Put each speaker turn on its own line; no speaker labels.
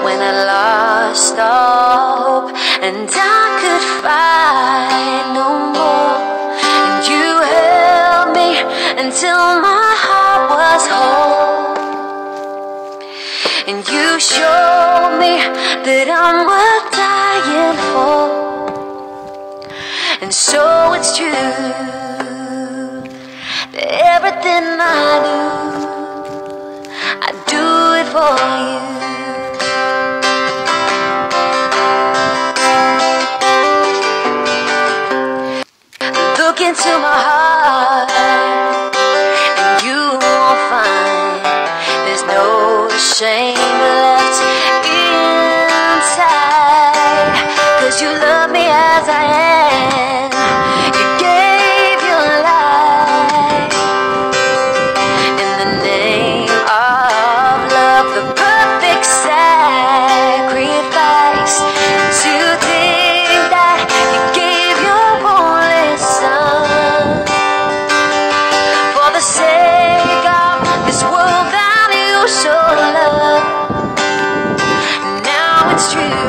when I lost all hope and I could fight no more. And you held me until my heart was whole. And you showed me that I'm worth dying for. And so it's true that everything I do it for you. Look into my heart and you won't find there's no shame left inside. 'Cause you love me as I am. You gave your life in the name of love, the perfect sacrifice. To think that you gave your only son for the sake of this world that you so love. Now it's true